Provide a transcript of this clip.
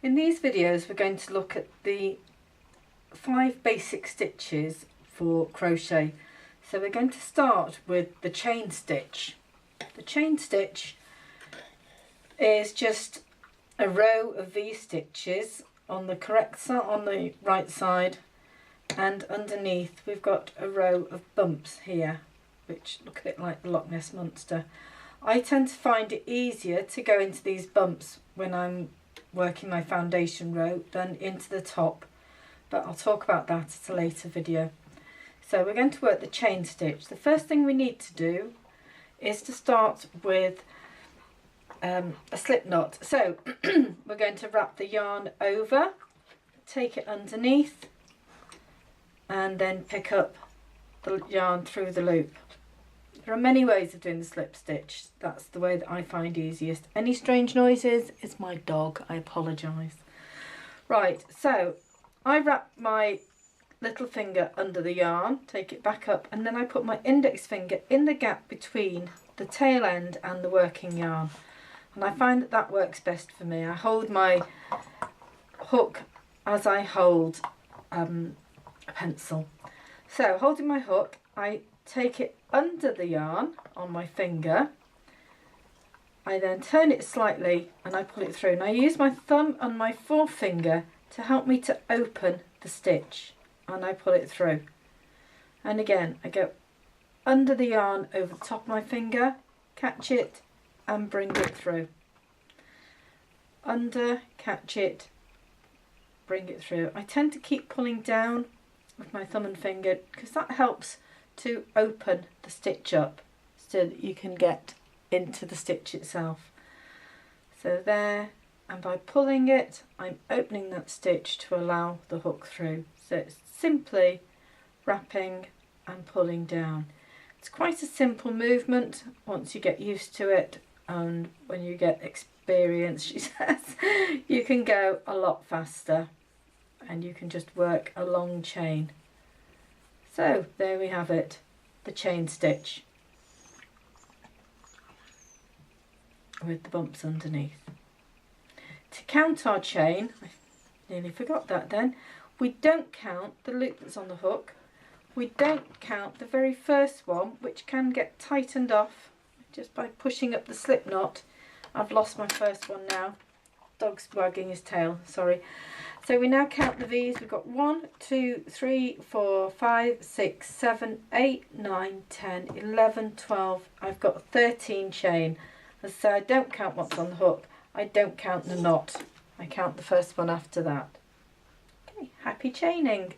In these videos we're going to look at the 5 basic stitches for crochet. So we're going to start with the chain stitch. The chain stitch is just a row of V stitches on the correct side, on the right side, and underneath we've got a row of bumps here which look a bit like the Loch Ness Monster. I tend to find it easier to go into these bumps when I'm working my foundation row than into the top, but I'll talk about that at a later video. So we're going to work the chain stitch. The first thing we need to do is to start with a slip knot. So we're going to wrap the yarn over, take it underneath, and then pick up the yarn through the loop. There are many ways of doing the slip stitch. That's the way that I find easiest. Any strange noises? It's my dog. I apologise. Right, so I wrap my little finger under the yarn, take it back up, and then I put my index finger in the gap between the tail end and the working yarn. And I find that that works best for me. I hold my hook as I hold a pencil. So holding my hook, I take it under the yarn on my finger. I then turn it slightly and I pull it through. And I use my thumb and my forefinger to help me to open the stitch, and I pull it through. And again, I go under the yarn over the top of my finger, catch it and bring it through. Under, catch it, bring it through. I tend to keep pulling down with my thumb and finger because that helps to open the stitch up so that you can get into the stitch itself. So there, and by pulling it, I'm opening that stitch to allow the hook through. So it's simply wrapping and pulling down. It's quite a simple movement once you get used to it, and when you get experience, she says, you can go a lot faster and you can just work a long chain. So there we have it, the chain stitch with the bumps underneath. To count our chain, I nearly forgot that then, we don't count the loop that's on the hook. We don't count the very first one, which can get tightened off just by pushing up the slip knot. I've lost my first one now. Dog's wagging his tail, sorry. So we now count the V's. We've got 1, 2, 3, 4, 5, 6, 7, 8, 9, 10, 11, 12. I've got 13 chain. So I don't count what's on the hook. I don't count the knot. I count the first one after that. Okay, happy chaining.